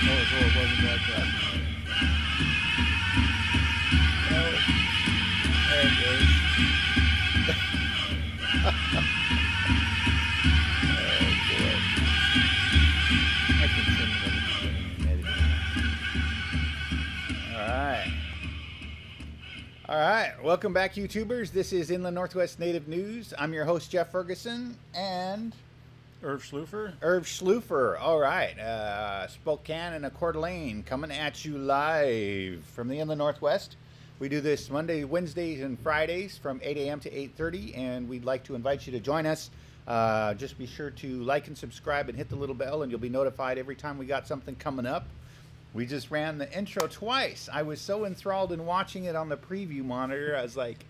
Oh, so it wasn't broadcast. Oh, there it goes. Oh, boy. I can send it at the beginning and edit it. All right. All right. Welcome back, YouTubers. This is Inland Northwest Native News. I'm your host, Jeff Ferguson, and Schleufer? Schleufer. All right. Spokane and Coeur d'Alene coming at you live from the Inland Northwest. We do this Monday, Wednesdays, and Fridays from 8 a.m. to 8:30, and we'd like to invite you to join us. Just be sure to like and subscribe and hit the little bell, and you'll be notified every time we got something coming up. We just ran the intro twice. I was so enthralled in watching it on the preview monitor. I was like,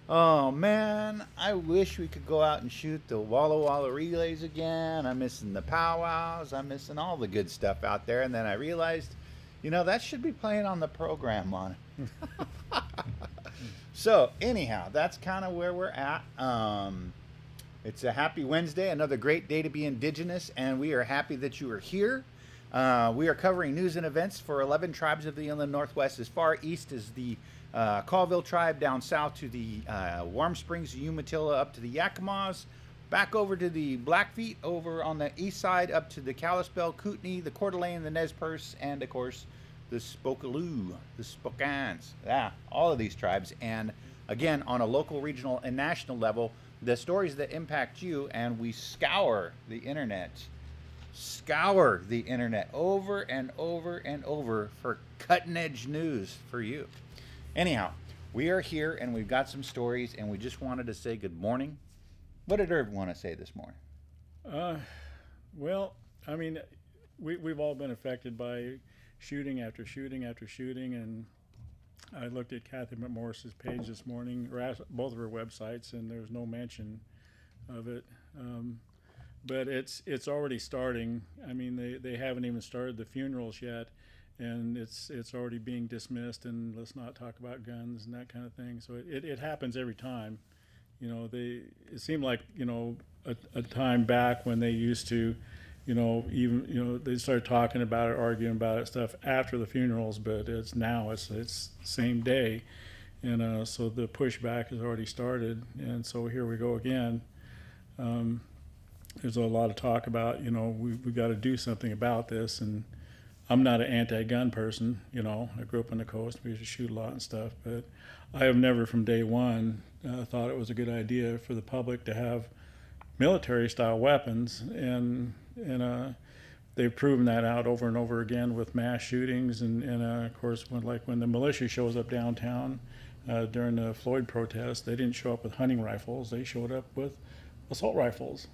oh man, I wish we could go out and shoot the Walla Walla relays again. I'm missing the powwows. I'm missing all the good stuff out there. And then I realized, you know, that should be playing on the program monitor. So anyhow, that's kind of where we're at. It's a happy Wednesday, another great day to be Indigenous, and we are happy that you are here. We are covering news and events for 11 tribes of the Inland Northwest, as far east as the Colville tribe, down south to the Warm Springs and Umatilla, up to the Yakamas, back over to the Blackfeet, over on the east side, up to the Kalispel, Kootenai, the Coeur d'Alene, the Perce, and of course the Spokane, the Spokanes. Yeah, all of these tribes. And again, on a local, regional, and national level, the stories that impact you, and we scour the internet over and over and over for cutting edge news for you. Anyhow, we are here and we've got some stories, and we just wanted to say good morning. What did Irv want to say this morning? Well, I mean, we've all been affected by shooting after shooting after shooting, and I looked at Kathy McMorris's page this morning, or both of her websites, and there's no mention of it. But it's already starting. I mean, they haven't even started the funerals yet, and it's already being dismissed, and let's not talk about guns and that kind of thing. So it happens every time. You know, it seemed like, you know, a time back when they used to, you know, even, you know, they started talking about it, arguing about it, stuff after the funerals, but it's the same day. And so the pushback has already started, and so here we go again. There's a lot of talk about, you know, we got to do something about this, and I'm not an anti-gun person, you know. I grew up on the coast, we used to shoot a lot and stuff, but I have never from day one thought it was a good idea for the public to have military-style weapons, and they've proven that out over and over again with mass shootings, and of course, when the militia shows up downtown during the Floyd protest, they didn't show up with hunting rifles, they showed up with assault rifles.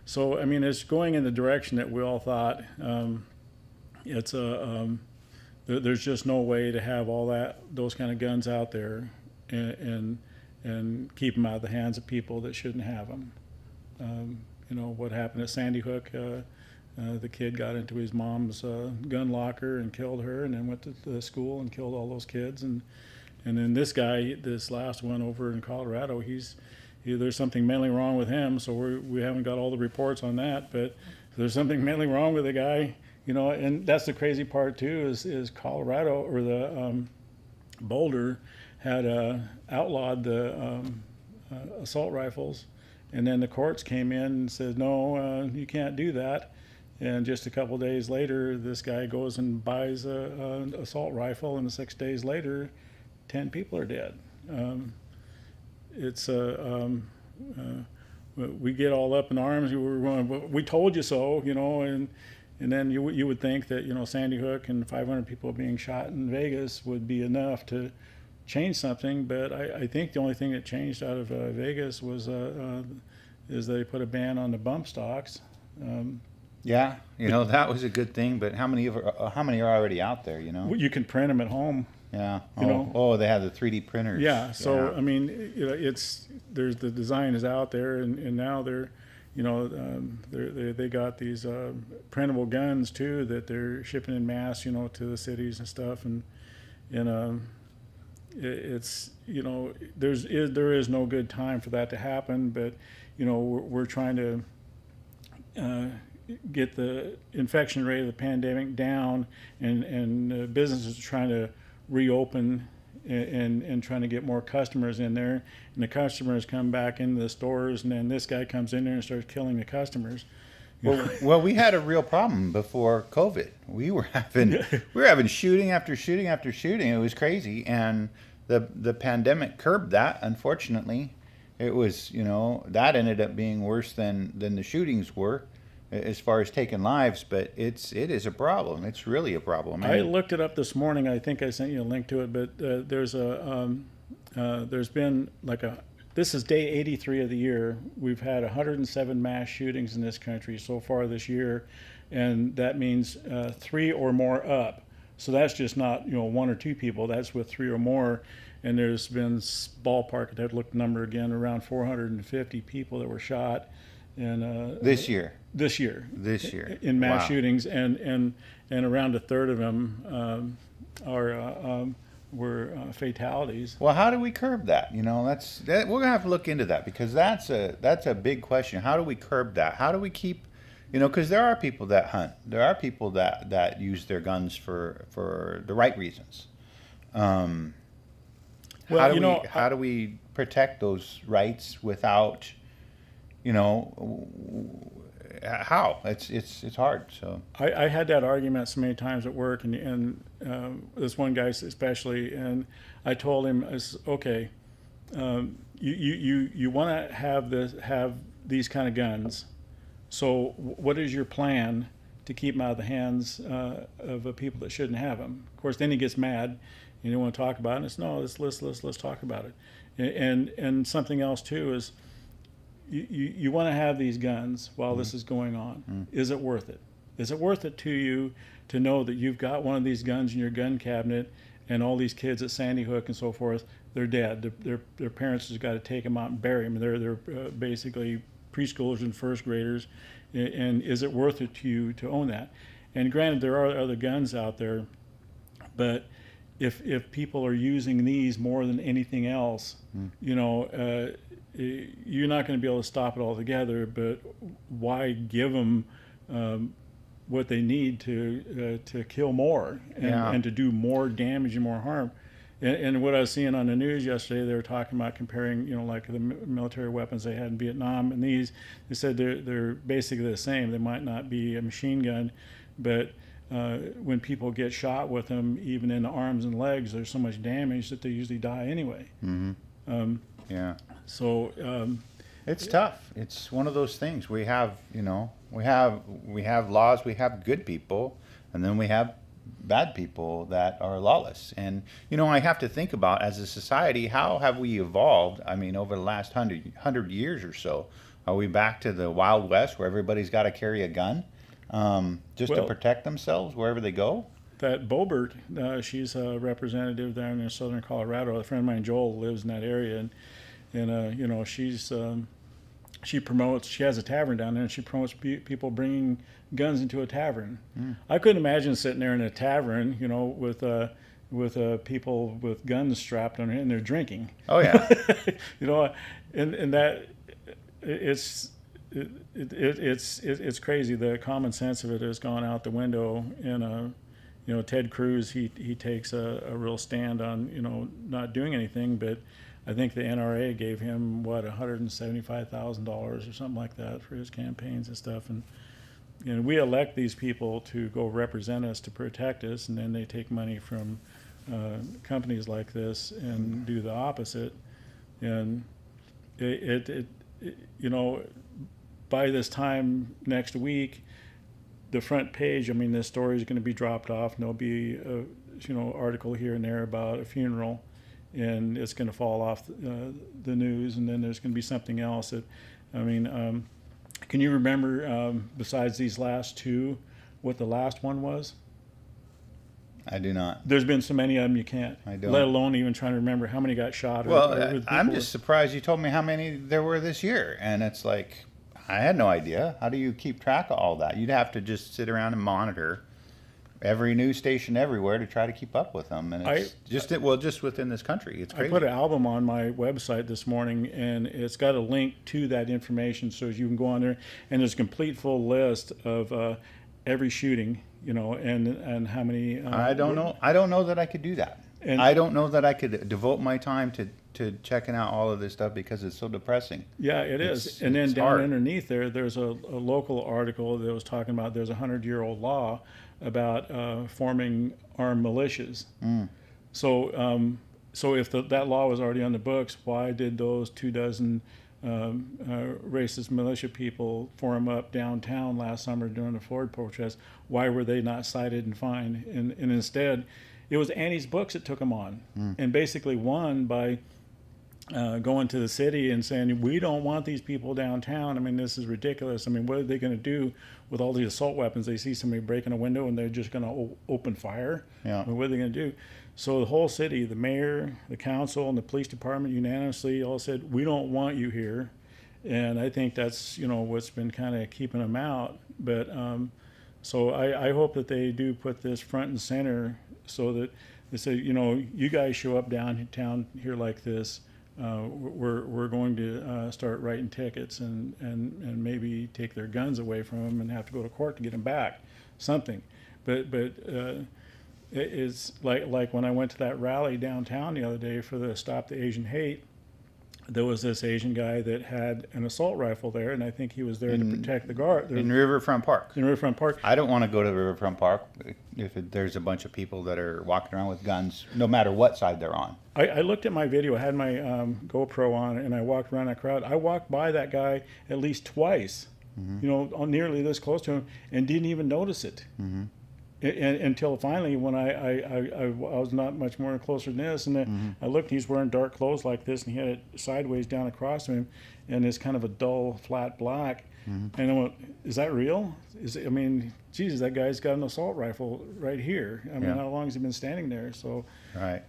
So I mean, it's going in the direction that we all thought. There's just no way to have those kind of guns out there and keep them out of the hands of people that shouldn't have them. You know what happened at Sandy Hook? The kid got into his mom's gun locker and killed her, and then went to the school and killed all those kids. And then this guy, this last one over in Colorado, there's something mentally wrong with him. So we haven't got all the reports on that, but there's something mentally wrong with the guy. You know, and that's the crazy part too. Is Colorado, or the Boulder had outlawed the assault rifles, and then the courts came in and said, no, you can't do that. And just a couple days later, this guy goes and buys an assault rifle, and 6 days later, 10 people are dead. We get all up in arms. We're going, we told you so, you know, and then you would think that, you know, Sandy Hook and 500 people being shot in Vegas would be enough to change something. But I think the only thing that changed out of Vegas was is they put a ban on the bump stocks. Yeah, you know, that was a good thing. But how many are already out there? You know, you can print them at home. Yeah. You They have the 3D printers. Yeah. So I mean, you know, there's the design is out there, and now they're, you know, they got these printable guns too that they're shipping in mass, you know, to the cities and stuff, and it's, you know, there is no good time for that to happen, but you know, we're trying to get the infection rate of the pandemic down, and businesses are trying to reopen and trying to get more customers in there, and the customers come back into the stores, and then this guy comes in there and starts killing the customers. Well, we had a real problem before COVID. We were having shooting after shooting after shooting. It was crazy, and the pandemic curbed that. Unfortunately, it was, that ended up being worse than the shootings were, as far as taking lives. But it is a problem. It's really a problem. I looked it up this morning. I think I sent you a link to it, but there's been this is day 83 of the year. We've had 107 mass shootings in this country so far this year, and that means 3 or more up. So that's just not 1 or 2 people. That's with 3 or more. And there's been ballpark, I'd look the number again, around 450 people that were shot. And this year in mass shootings, and around a third of them were fatalities. Well, how do we curb that? We're gonna have to look into that, because that's a big question. How do we curb that? How do we keep, because there are people that hunt, there are people that use their guns for the right reasons. How do we protect those rights without, how? It's hard. So I had that argument so many times at work, and this one guy especially, and I told him, I said, okay, you want to have these kind of guns, so what is your plan to keep them out of the hands of people that shouldn't have them? Of course, then he gets mad. You don't want to talk about it. And it's no, let's talk about it. And something else too is you want to have these guns while this is going on. Is it worth it? Is it worth it to you to know that you've got one of these guns in your gun cabinet, and all these kids at Sandy Hook and so forth, they're dead. Their parents have got to take them out and bury them. They're basically preschoolers and first graders. And is it worth it to you to own that? And granted, there are other guns out there, but if people are using these more than anything else, you're not going to be able to stop it altogether. But why give them what they need to kill more and to do more damage and more harm? And what I was seeing on the news yesterday, they were talking about comparing, like the military weapons they had in Vietnam, and these, they said they're basically the same. They might not be a machine gun, but when people get shot with them, even in the arms and legs, there's so much damage that they usually die anyway. So it's tough. It's one of those things. We have laws. We have good people, and then we have bad people that are lawless. And I have to think about, as a society, how have we evolved? I mean, over the last 100 years or so, are we back to the Wild West where everybody's got to carry a gun? Just to protect themselves wherever they go? That Bobert, she's a representative down in southern Colorado. A friend of mine, Joel, lives in that area, and she promotes. She has a tavern down there, and she promotes people bringing guns into a tavern. I couldn't imagine sitting there in a tavern, with people with guns strapped on, and they're drinking. Oh yeah, and that it's crazy. The common sense of it has gone out the window. And Ted Cruz, he takes a real stand on not doing anything. But I think the NRA gave him $175,000 or something like that for his campaigns and stuff. And we elect these people to go represent us, to protect us, and then they take money from companies like this and do the opposite. And by this time next week, the front page, this story is going to be dropped off, and there'll be a article here and there about a funeral, and it's going to fall off the news, and then there's going to be something else that, can you remember, besides these last two, what the last one was? I do not. There's been so many of them you can't. I don't. Let alone even trying to remember how many got shot. I'm just surprised you told me how many there were this year, and it's like, I had no idea. How do you keep track of all that? You'd have to just sit around and monitor every news station everywhere to try to keep up with them. And it's just within this country. It's crazy. I put an album on my website this morning, and it's got a link to that information, so you can go on there, and there's a complete full list of every shooting, and how many. I don't know that I could do that. And I don't know that I could devote my time to checking out all of this stuff because it's so depressing. Yeah, it is. And then down underneath there's a local article that was talking about there's a 100-year-old law about forming armed militias. So if that law was already on the books, why did those 24 racist militia people form up downtown last summer during the Ford protest? Why were they not cited and fined? And instead, it was Annie's Books that took them on, and basically won by going to the city and saying, we don't want these people downtown. I mean, this is ridiculous. I mean, what are they going to do with all these assault weapons? They see somebody breaking a window and they're just going to open fire. Yeah. I mean, what are they going to do? So the whole city, the mayor, the council, and the police department unanimously all said, we don't want you here. And I think that's, what's been kind of keeping them out. But so I hope that they do put this front and center so that they say, you guys show up downtown here like this, we're going to start writing tickets and maybe take their guns away from them and have to go to court to get them back, something. But it's like when I went to that rally downtown the other day for the Stop the Asian Hate, there was this Asian guy that had an assault rifle there, and I think he was there to protect the guard. In Riverfront Park. In Riverfront Park. I don't want to go to Riverfront Park if there's a bunch of people that are walking around with guns, no matter what side they're on. I looked at my video, I had my GoPro on, and I walked around that crowd. I walked by that guy at least twice, nearly this close to him, and didn't even notice it. Until finally, when I was not much more closer than this, and then I looked, he's wearing dark clothes like this, and he had it sideways down across him, and it's kind of a dull, flat black. And I went, is that real? Jesus, that guy's got an assault rifle right here. I mean, how long has he been standing there? So, right.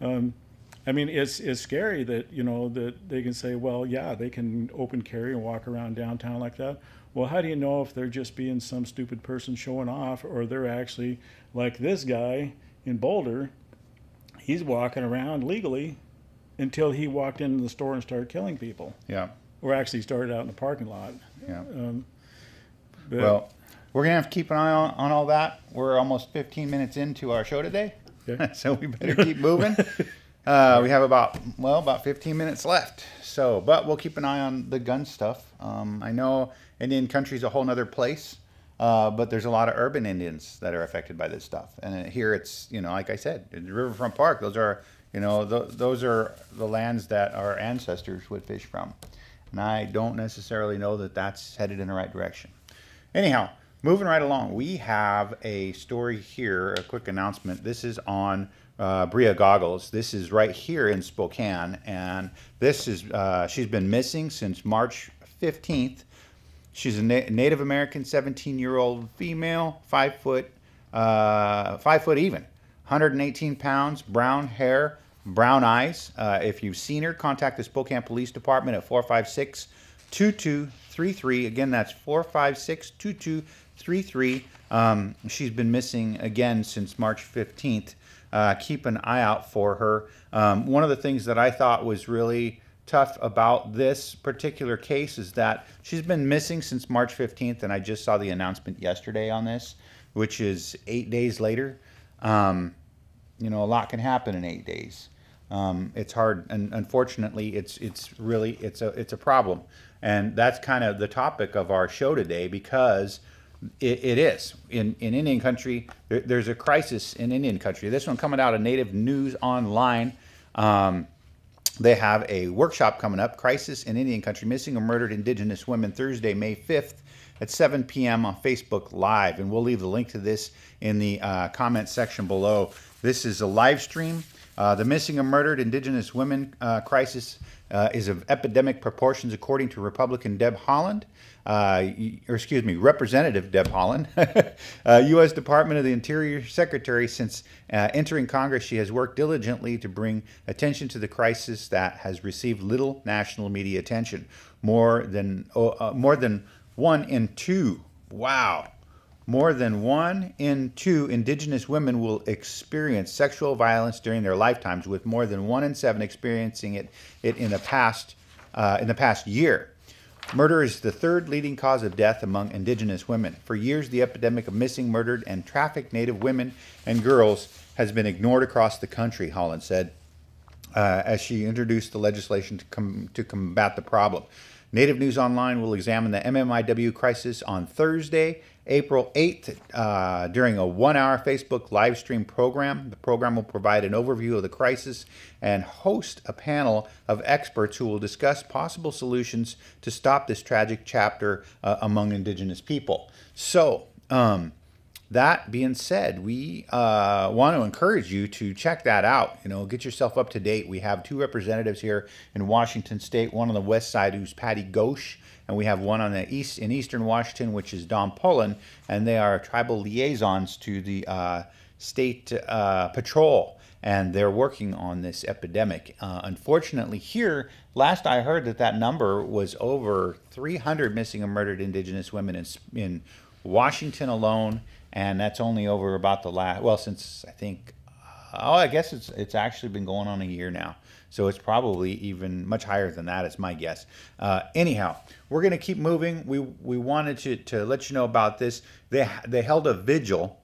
It's scary that, that they can say, well, yeah, they can open carry and walk around downtown like that. Well, how do you know if they're just being some stupid person showing off, or they're actually like this guy in Boulder? He's walking around legally until he walked into the store and started killing people. Yeah. Or actually started out in the parking lot. Yeah. Well, we're going to have to keep an eye on all that. We're almost 15 minutes into our show today, so we better keep moving. We have about 15 minutes left. So, but we'll keep an eye on the gun stuff. I know Indian country is a whole nother place, but there's a lot of urban Indians that are affected by this stuff. And here it's, like I said, in Riverfront Park, those are the lands that our ancestors would fish from. And I don't necessarily know that that's headed in the right direction. Anyhow, moving right along, we have a story here, a quick announcement. This is on Bria Goggles. This is right here in Spokane, and this is she's been missing since March 15th. She's a Native American 17-year-old female, 5 foot even, 118 pounds, brown hair, brown eyes. If you've seen her, contact the Spokane Police Department at 456-2233. Again, that's 456-2233. She's been missing again since March 15th. Keep an eye out for her. One of the things that I thought was really tough about this particular case is that she's been missing since March 15th, and I just saw the announcement yesterday on this, which is 8 days later. A lot can happen in 8 days. It's hard, and unfortunately, it's a problem, and that's kind of the topic of our show today, because it is in Indian country. There's a crisis in Indian country. This one coming out of Native News Online. They have a workshop coming up, Crisis in Indian Country, Missing or Murdered Indigenous Women, Thursday, May 5th at 7 p.m. on Facebook Live. And we'll leave the link to this in the comment section below. This is a live stream. The Missing or Murdered Indigenous Women crisis is of epidemic proportions, according to Representative Deb Haaland, U.S. Department of the Interior Secretary. Since entering Congress, she has worked diligently to bring attention to the crisis that has received little national media attention. More than 1 in 2. Wow. more than 1 in 2 Indigenous women will experience sexual violence during their lifetimes, with more than 1 in 7 experiencing it in the past year. Murder is the 3rd leading cause of death among Indigenous women. For years, the epidemic of missing, murdered, and trafficked Native women and girls has been ignored across the country, Holland said, as she introduced the legislation to combat the problem. Native News Online will examine the MMIW crisis on Thursday, April 8th, during a 1-hour Facebook live stream program. The program will provide an overview of the crisis and host a panel of experts who will discuss possible solutions to stop this tragic chapter among Indigenous people. So, that being said, we want to encourage you to check that out. Get yourself up to date. We have 2 representatives here in Washington State, one on the west side who's Patty Ghosh, and we have one on the east in eastern Washington, which is Don Pullen, and they are tribal liaisons to the state patrol, and they're working on this epidemic. Unfortunately, here, last I heard that number was over 300 missing and murdered Indigenous women in Washington alone. And that's only over about the last, since I think, I guess it's actually been going on a year now. So it's probably even much higher than that, is my guess. Anyhow, we're going to keep moving. We wanted to let you know about this. They held a vigil.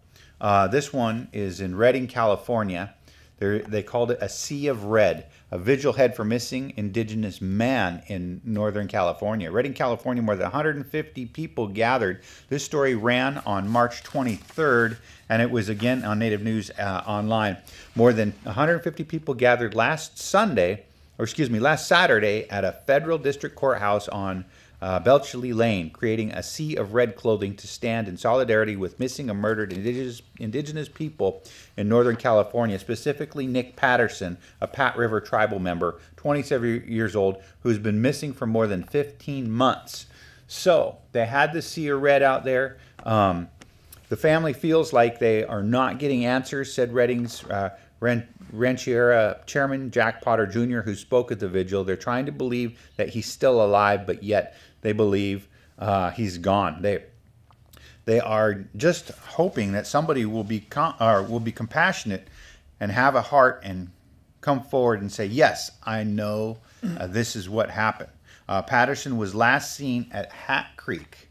This one is in Redding, California. They called it a Sea of Red, a vigil held for missing Indigenous man in Northern California. Redding, California, more than 150 people gathered. This story ran on March 23rd, and it was again on Native News Online. More than 150 people gathered last Saturday at a federal district courthouse on Belchley Lane, creating a sea of red clothing to stand in solidarity with missing and murdered Indigenous people in Northern California, specifically Nick Patterson, a Pat River tribal member, 27 years old, who's been missing for more than 15 months. So they had the sea of red out there. The family feels like they are not getting answers, said Redding's Rancheria Chairman Jack Potter Jr., who spoke at the vigil. They're trying to believe that he's still alive, but yet they believe he's gone. They are just hoping that somebody will be compassionate and have a heart and come forward and say, yes, I know this is what happened. Patterson was last seen at Hat Creek.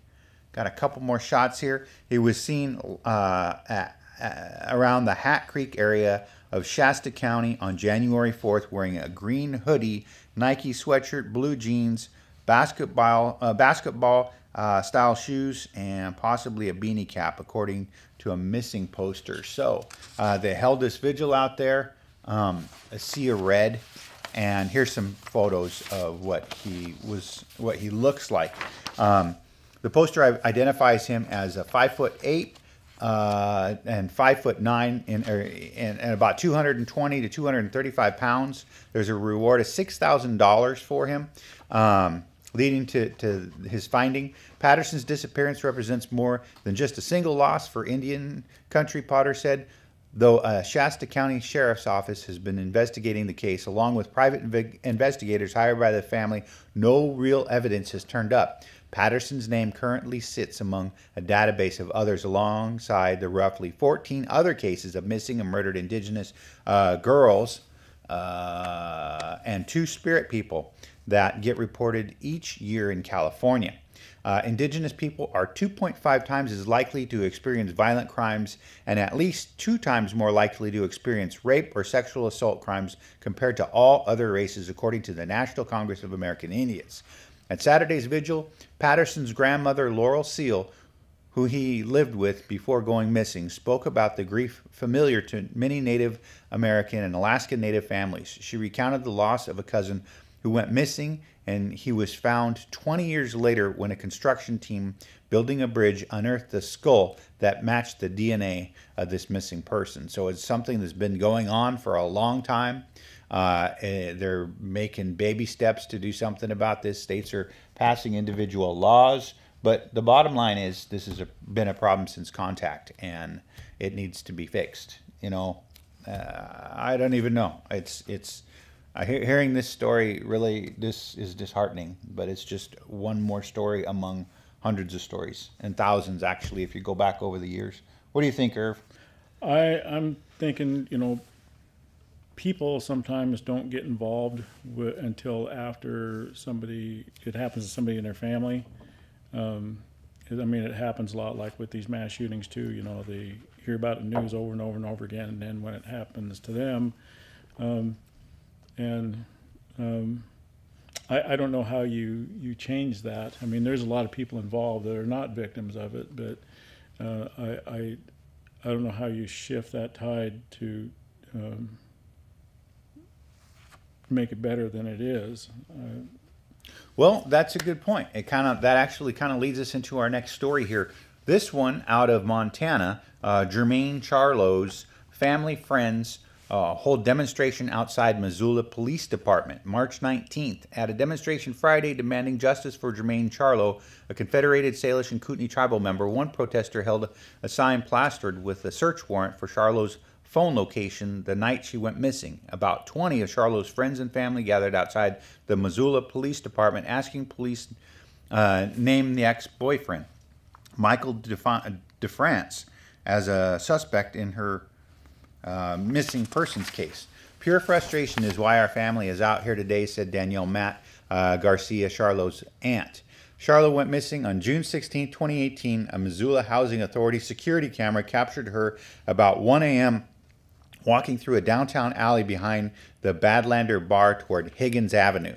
Got a couple more shots here. He was seen around the Hat Creek area of Shasta County on January 4th wearing a green hoodie, Nike sweatshirt, blue jeans, basketball style shoes, and possibly a beanie cap, according to a missing poster. So they held this vigil out there, a sea of red, and here's some photos of what he looks like. The poster identifies him as a 5'8" and 5'9" and about 220 to 235 pounds. There's a reward of $6,000 for him, leading to his finding. Patterson's disappearance represents more than just a single loss for Indian country, Potter said. Though Shasta County Sheriff's Office has been investigating the case, along with private investigators hired by the family, no real evidence has turned up. Patterson's name currently sits among a database of others alongside the roughly 14 other cases of missing and murdered Indigenous girls and 2 spirit people that get reported each year in California. Indigenous people are 2.5 times as likely to experience violent crimes and at least 2 times more likely to experience rape or sexual assault crimes compared to all other races, according to the National Congress of American Indians. At Saturday's vigil, Patterson's grandmother, Laurel Seal, who he lived with before going missing, spoke about the grief familiar to many Native American and Alaskan Native families. She recounted the loss of a cousin who went missing, and he was found 20 years later when a construction team building a bridge unearthed the skull that matched the DNA of this missing person. So it's something that's been going on for a long time. They're making baby steps to do something about this. States are passing individual laws, but the bottom line is this has been a problem since contact, and it needs to be fixed. I don't even know. Hearing this story, really, this is disheartening, but it's just one more story among hundreds of stories and thousands, actually, if you go back over the years. What do you think, Irv? I'm thinking, people sometimes don't get involved until after it happens to somebody in their family. It happens a lot, like with these mass shootings too. They hear about the news over and over and over again, and then when it happens to them, I don't know how you change that. There's a lot of people involved that are not victims of it, but I don't know how you shift that tide to make it better than it is. Well, that's a good point. That actually leads us into our next story here. This one out of Montana, Jermain Charlo's family friends hold demonstration outside Missoula Police Department March 19th. At a demonstration Friday demanding justice for Jermain Charlo, a Confederated Salish and Kootenai tribal member, one protester held a sign plastered with a search warrant for Charlo's phone location the night she went missing. About 20 of Charlo's friends and family gathered outside the Missoula Police Department asking police name the ex-boyfriend, Michael DeFrance, as a suspect in her missing persons case. Pure frustration is why our family is out here today, said Danielle Matt Garcia, Charlo's aunt. Charlo went missing on June 16, 2018. A Missoula Housing Authority security camera captured her about 1 a.m. walking through a downtown alley behind the Badlander Bar toward Higgins Avenue.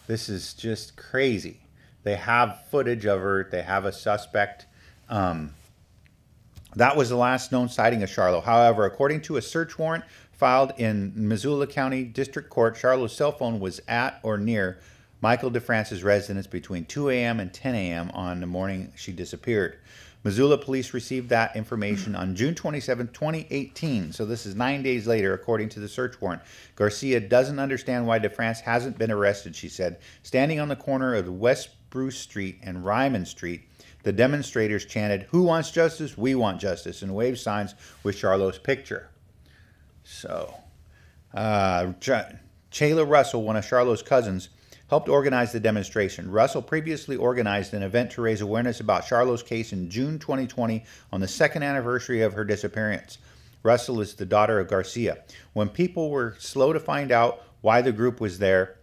This is just crazy. They have footage of her. They have a suspect. That was the last known sighting of Charlo. However, according to a search warrant filed in Missoula County District Court, Charlo's cell phone was at or near Michael DeFrance's residence between 2 a.m. and 10 a.m. on the morning she disappeared. Missoula police received that information on June 27, 2018, so this is 9 days later, according to the search warrant. Garcia doesn't understand why DeFrance hasn't been arrested, she said. Standing on the corner of West Bruce Street and Ryman Street, the demonstrators chanted, "Who wants justice? We want justice," and waved signs with Charlo's picture. So, Chayla Russell, one of Charlo's cousins, helped organize the demonstration. Russell previously organized an event to raise awareness about Charlo's case in June 2020 on the second anniversary of her disappearance. Russell is the daughter of Garcia. When people were slow to find out why the group was there,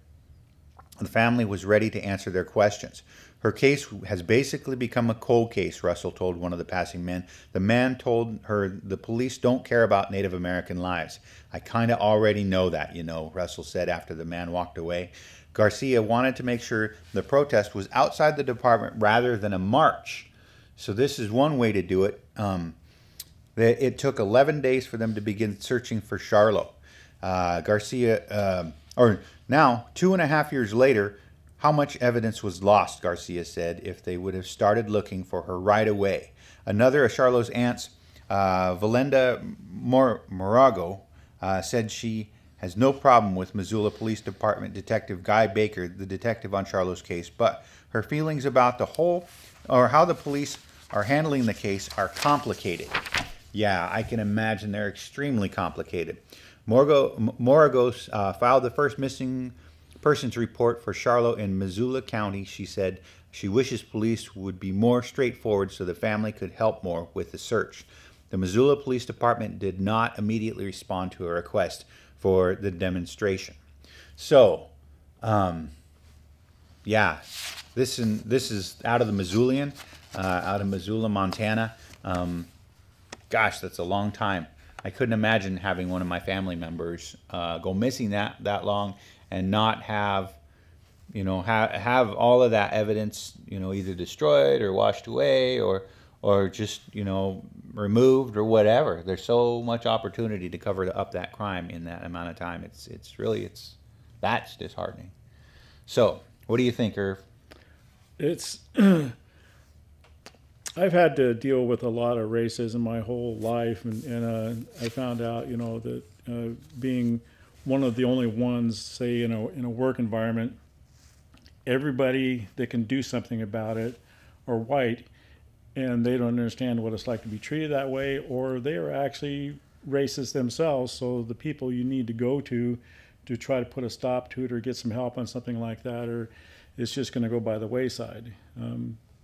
the family was ready to answer their questions. Her case has basically become a cold case, Russell told one of the passing men. The man told her the police don't care about Native American lives. "I kind of already know that, Russell said after the man walked away. Garcia wanted to make sure the protest was outside the department rather than a march. So this is one way to do it. It took 11 days for them to begin searching for Charlo. Now, 2.5 years later, how much evidence was lost, Garcia said, if they would have started looking for her right away. Another of Charlo's aunts, Valenda Morago, said she has no problem with Missoula Police Department Detective Guy Baker, the detective on Charlo's case, but her feelings about how the police are handling the case are complicated. Yeah, I can imagine they're extremely complicated. Moragos filed the first missing persons report for Charlo in Missoula County. She said she wishes police would be more straightforward so the family could help more with the search. The Missoula Police Department did not immediately respond to a request for the demonstration. So, yeah, this is out of the Missoulian, out of Missoula, Montana. Gosh, that's a long time. I couldn't imagine having one of my family members go missing that long and not have, have all of that evidence, either destroyed or washed away or just, removed or whatever. There's so much opportunity to cover up that crime in that amount of time. That's disheartening. So, what do you think, Irv? I've had to deal with a lot of racism my whole life, and I found out, that being one of the only ones, say, in a work environment, everybody that can do something about it are white, and they don't understand what it's like to be treated that way, or they are actually racist themselves. So the people you need to go to try to put a stop to it or get some help on something like that, or it's just going to go by the wayside.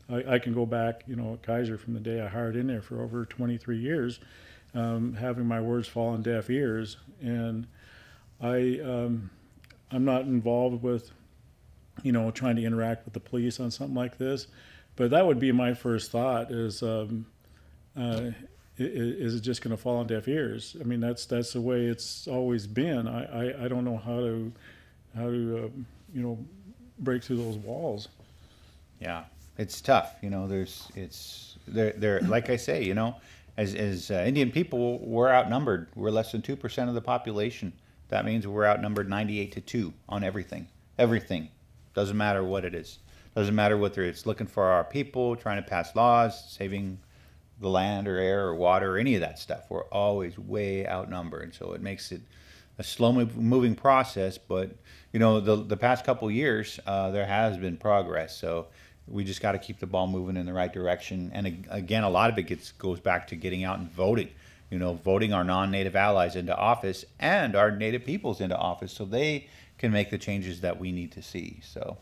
I can go back, at Kaiser from the day I hired in there for over 23 years, having my words fall on deaf ears. And I'm not involved with, trying to interact with the police on something like this. But that would be my first thought is it just going to fall on deaf ears? I mean, that's the way it's always been. I don't know how to break through those walls. Yeah, it's tough. They're like I say, as Indian people, we're outnumbered. We're less than 2% of the population. That means we're outnumbered 98-2 on everything. Everything. Doesn't matter what it is. Doesn't matter whether it's looking for our people, trying to pass laws, saving the land or air or water or any of that stuff. We're always way outnumbered. So it makes it a slow moving process. But, the past couple of years, there has been progress. So we just got to keep the ball moving in the right direction. And again, a lot of it goes back to getting out and voting. Voting our non-native allies into office and our native peoples into office so they can make the changes that we need to see. So,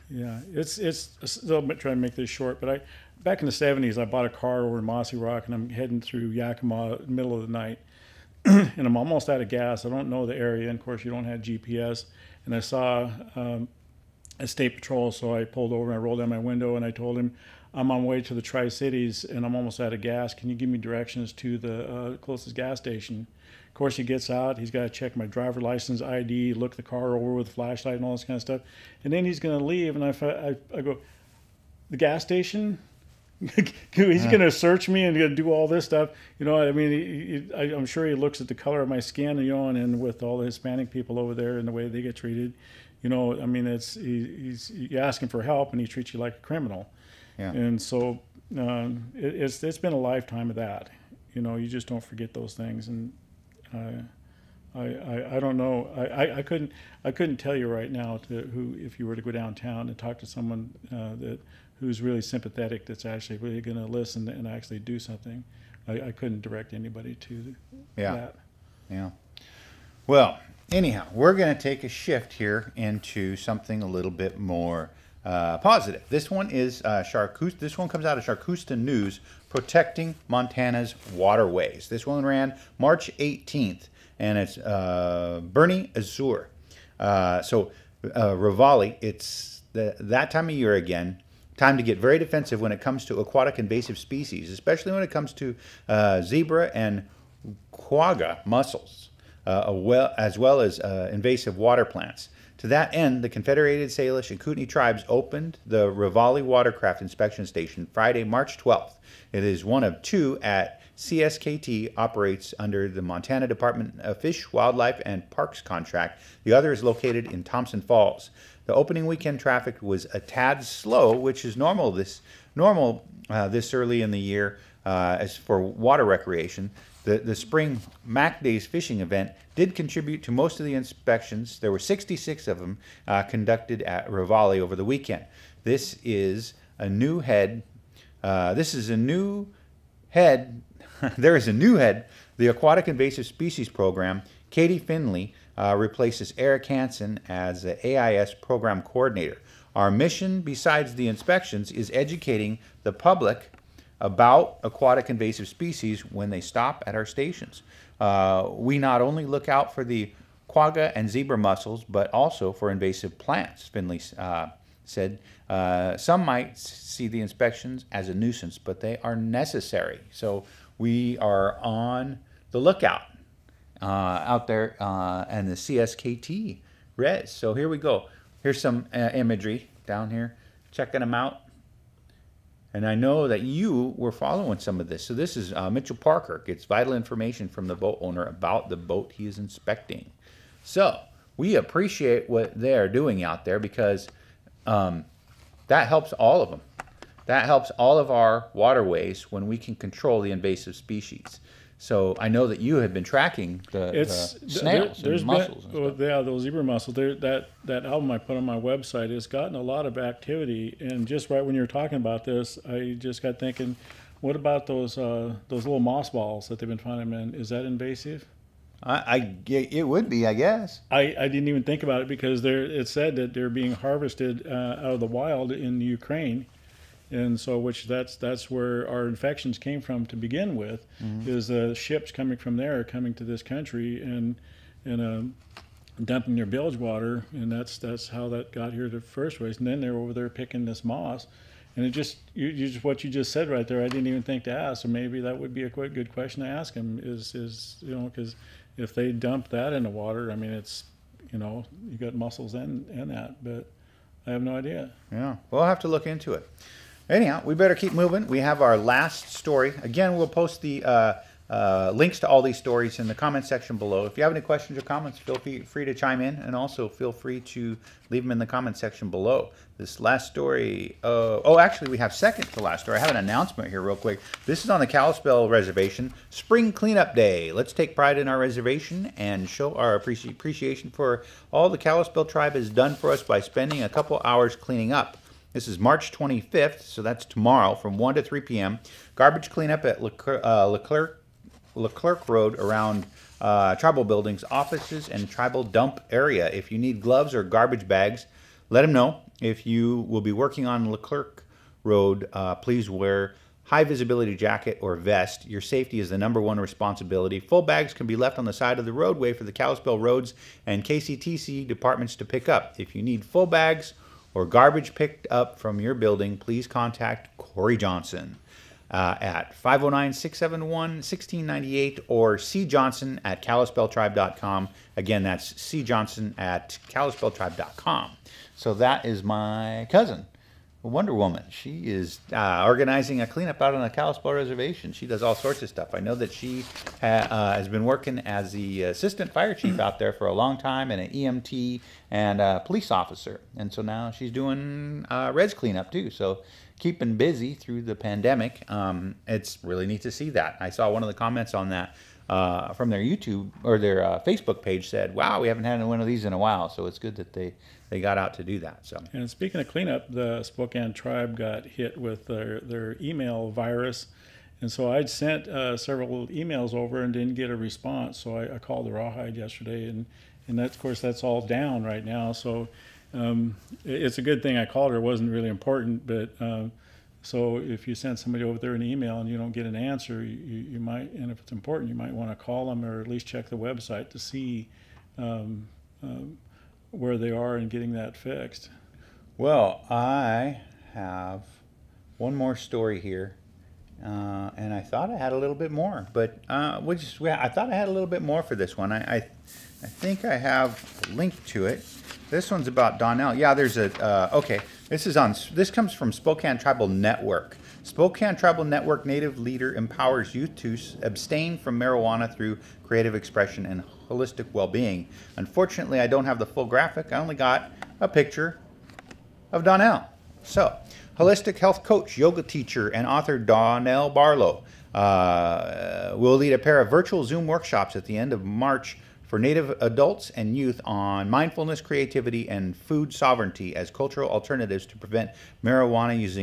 yeah, it's I'll try to make this short, but back in the 70s, I bought a car over in Mossy Rock, and I'm heading through Yakama in the middle of the night, and I'm almost out of gas. I don't know the area, and of course, you don't have GPS. And I saw a state patrol, so I pulled over and I rolled down my window, and I told him, I'm on my way to the Tri-Cities, and I'm almost out of gas. Can you give me directions to the closest gas station? Of course, he gets out. He's got to check my driver license, ID, look the car over with a flashlight and all this kind of stuff. And then he's going to leave, and I go, the gas station? He's going to search me and going to do all this stuff. I'm sure he looks at the color of my skin, and with all the Hispanic people over there and the way they get treated, he's asking for help, and he treats you like a criminal. Yeah. And so it's been a lifetime of that. You just don't forget those things. And I don't know. I couldn't tell you right now if you were to go downtown and talk to someone who's really sympathetic, that's actually really going to listen and actually do something. I couldn't direct anybody to that. Yeah. Well, anyhow, we're going to take a shift here into something a little bit more positive. This one is This one comes out of Charleston News, protecting Montana's waterways. This one ran March 18th, and it's Bernie Azure. Rivali, it's that time of year again. Time to get very defensive when it comes to aquatic invasive species, especially when it comes to zebra and quagga mussels, as well as invasive water plants. To that end, the Confederated Salish and Kootenai tribes opened the Rivali Watercraft Inspection Station Friday, March 12th. It is one of two at CSKT, operates under the Montana Department of Fish, Wildlife, and Parks contract. The other is located in Thompson Falls. The opening weekend traffic was a tad slow, which is normal this early in the year as for water recreation. The spring Mac Days fishing event did contribute to most of the inspections. There were 66 of them conducted at Rivali over the weekend. This is a new head. There is a new head. The Aquatic Invasive Species Program. Katie Finley replaces Eric Hansen as the AIS Program Coordinator. Our mission, besides the inspections, is educating the public about aquatic invasive species when they stop at our stations. We not only look out for the quagga and zebra mussels, but also for invasive plants, Finley said. Some might see the inspections as a nuisance, but they are necessary. So we are on the lookout out there and the CSKT res. So here we go. Here's some imagery down here, checking them out. And I know that you were following some of this. So this is Mitchell Parker gets vital information from the boat owner about the boat he is inspecting. So we appreciate what they're doing out there because that helps all of them. That helps all of our waterways when we can control the invasive species. So I know that you have been tracking the snails and mussels. Those zebra mussels. That album I put on my website has gotten a lot of activity. And just right when you were talking about this, I just got thinking, what about those little moss balls that they've been finding? Man, is that invasive? It would be, I guess. I didn't even think about it because it said that they're being harvested out of the wild in Ukraine. And so, that's where our infections came from to begin with, is ships coming from there coming to this country and dumping their bilge water, and that's how that got here the first place. And then they're over there picking this moss, and it just what you just said right there. I didn't even think to ask, so maybe that would be a quite good question to ask them. Is because if they dump that in the water, I mean it's you got mussels in that, but I have no idea. Yeah, we'll have to look into it. Anyhow, we better keep moving. We have our last story. Again, we'll post the links to all these stories in the comment section below. If you have any questions or comments, feel free to chime in, and also feel free to leave them in the comment section below. This last story, actually we have second to last story. I have an announcement here real quick. This is on the Kalispel Reservation, Spring Cleanup Day. Let's take pride in our reservation and show our appreciation for all the Kalispel tribe has done for us by spending a couple hours cleaning up. This is March 25th, so that's tomorrow from 1 to 3 p.m. Garbage cleanup at Leclerc Road around tribal buildings, offices, and tribal dump area. If you need gloves or garbage bags, let them know. If you will be working on Leclerc Road, please wear high visibility jacket or vest. Your safety is the #1 responsibility. Full bags can be left on the side of the roadway for the Kalispel Roads and KCTC departments to pick up. If you need full bags or garbage picked up from your building, please contact Corey Johnson at 509-671-1698 or cjohnson@kalispeltribe.com. Again, that's cjohnson@kalispeltribe.com. So that is my cousin, Wonder Woman. She is organizing a cleanup out on the Kalispel Reservation. She does all sorts of stuff. I know that she has been working as the assistant fire chief out there for a long time, and an EMT and a police officer. And so now she's doing res cleanup too. So keeping busy through the pandemic. It's really neat to see that. I saw one of the comments on that from their YouTube or their Facebook page said, "Wow, we haven't had one of these in a while." So it's good that they got out to do that. So. And speaking of cleanup, the Spokane tribe got hit with their email virus, and so I'd sent several emails over and didn't get a response. So I called the Rawhide yesterday, and of course that's all down right now. So it's a good thing I called her. It wasn't really important, but so if you send somebody over there an email and you don't get an answer, you might, and if it's important, you might want to call them or at least check the website to see where they are in getting that fixed. Well, I have one more story here, and I thought I had a little bit more, but I thought I had a little bit more for this one. I think I have a link to it. This one's about Donnell. Yeah, there's a okay. This comes from Spokane Tribal Network. Spokane Tribal Network Native leader empowers youth to abstain from marijuana through creative expression and holistic well-being. Unfortunately, I don't have the full graphic. I only got a picture of Donnell. So, holistic health coach, yoga teacher, and author Donnell Barlow will lead a pair of virtual Zoom workshops at the end of March for Native adults and youth on mindfulness, creativity, and food sovereignty as cultural alternatives to prevent marijuana use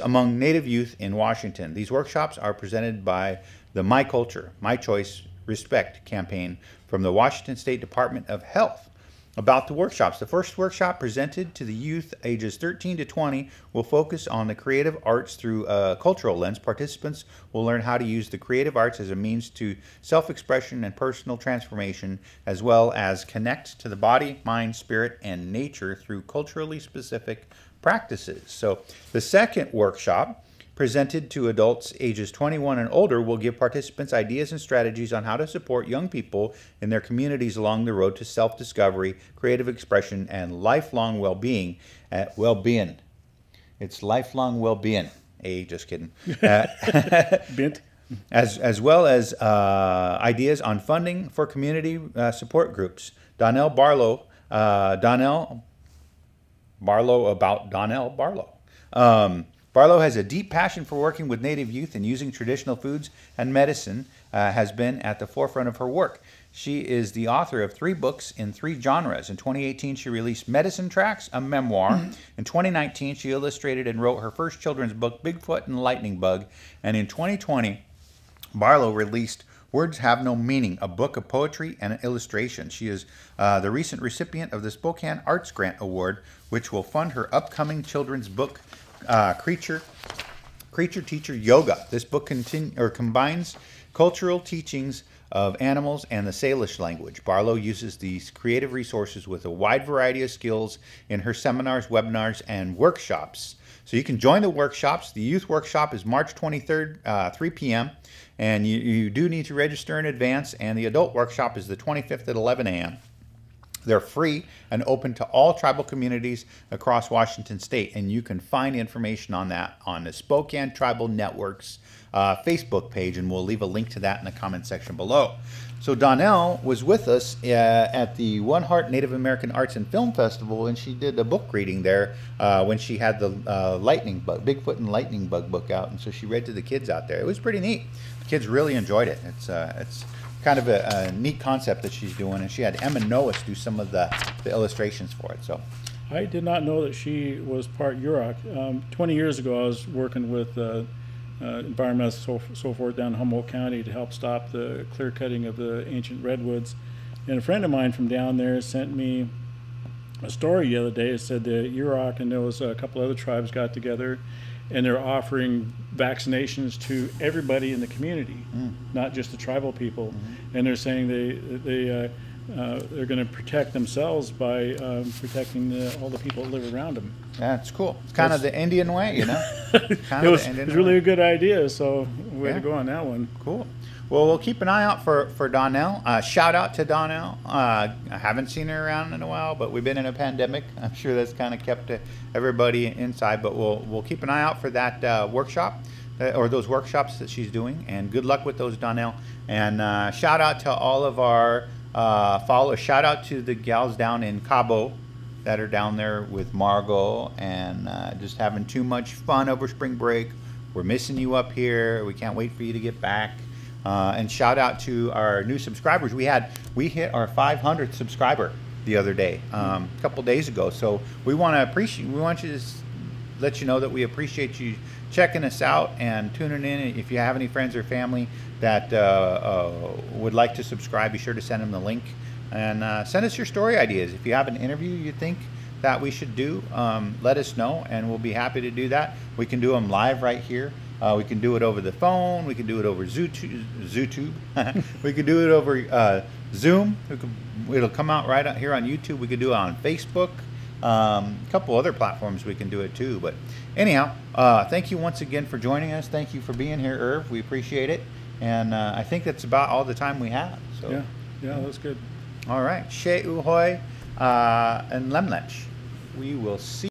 among Native youth in Washington. These workshops are presented by the My Culture, My Choice, Respect campaign from the Washington State Department of Health. About the workshops, the first workshop presented to the youth ages 13 to 20 will focus on the creative arts through a cultural lens. Participants will learn how to use the creative arts as a means to self-expression and personal transformation, as well as connect to the body, mind, spirit, and nature through culturally specific practices. So the second workshop, presented to adults ages 21 and older, will give participants ideas and strategies on how to support young people in their communities along the road to self-discovery, creative expression, and lifelong well-being. Well-being. It's lifelong well-being. Hey, just kidding. Bint. As well as ideas on funding for community support groups. Donnell Barlow about Donnell Barlow. Barlow has a deep passion for working with Native youth and using traditional foods and medicine has been at the forefront of her work. She is the author of 3 books in 3 genres. In 2018, she released Medicine Tracks, a memoir. In 2019, she illustrated and wrote her first children's book, Bigfoot and the Lightning Bug. And in 2020, Barlow released Words Have No Meaning, a book of poetry and an illustration. She is the recent recipient of the Spokane Arts Grant Award, which will fund her upcoming children's book, Creature Teacher Yoga. This book combines cultural teachings of animals and the Salish language. Barlow uses these creative resources with a wide variety of skills in her seminars, webinars, and workshops. So you can join the workshops. The youth workshop is March 23rd, 3 p.m., and you do need to register in advance, and the adult workshop is the 25th at 11 a.m. They're free and open to all tribal communities across Washington State, and you can find information on that on the Spokane Tribal Network's Facebook page, and we'll leave a link to that in the comment section below. So Donnell was with us at the One Heart Native American Arts and Film Festival, and she did a book reading there when she had the Bigfoot and Lightning Bug book out, and so she read to the kids out there. It was pretty neat. The kids really enjoyed it. It's kind of a neat concept that she's doing, and she had Emma Noas do some of the illustrations for it. So I did not know that she was part Yurok. 20 years ago, I was working with environmentalists, so forth, down in Humboldt County to help stop the clear cutting of the ancient redwoods. And a friend of mine from down there sent me a story the other day. It said the Yurok and there was a couple other tribes got together, and they're offering vaccinations to everybody in the community, not just the tribal people. And they're saying they're going to protect themselves by protecting all the people that live around them. yeah, it's cool. It's kind of the Indian way, you know. It was really a good idea, so way to go on that one. Cool. Well, we'll keep an eye out for Donnell. Shout out to Donnell. I haven't seen her around in a while, but we've been in a pandemic. I'm sure that's kind of kept everybody inside, but we'll keep an eye out for that workshop or those workshops that she's doing. And good luck with those, Donnell. And shout out to all of our followers. Shout out to the gals down in Cabo that are down there with Margot and just having too much fun over spring break. We're missing you up here. We can't wait for you to get back. And shout out to our new subscribers. We hit our 500th subscriber the other day, a couple days ago. So we want you to let you know that we appreciate you checking us out and tuning in. If you have any friends or family that would like to subscribe, be sure to send them the link and send us your story ideas. If you have an interview you think that we should do, let us know, and we'll be happy to do that. We can do them live right here. We can do it over the phone. We can do it over ZooTube. We can do it over Zoom. It'll come out right out here on YouTube. We could do it on Facebook. A couple other platforms we can do it too. But anyhow, thank you once again for joining us. Thank you for being here, Irv. We appreciate it. And I think that's about all the time we have. So Yeah, that's good. All right. She Uhoy and Lemlech. We will see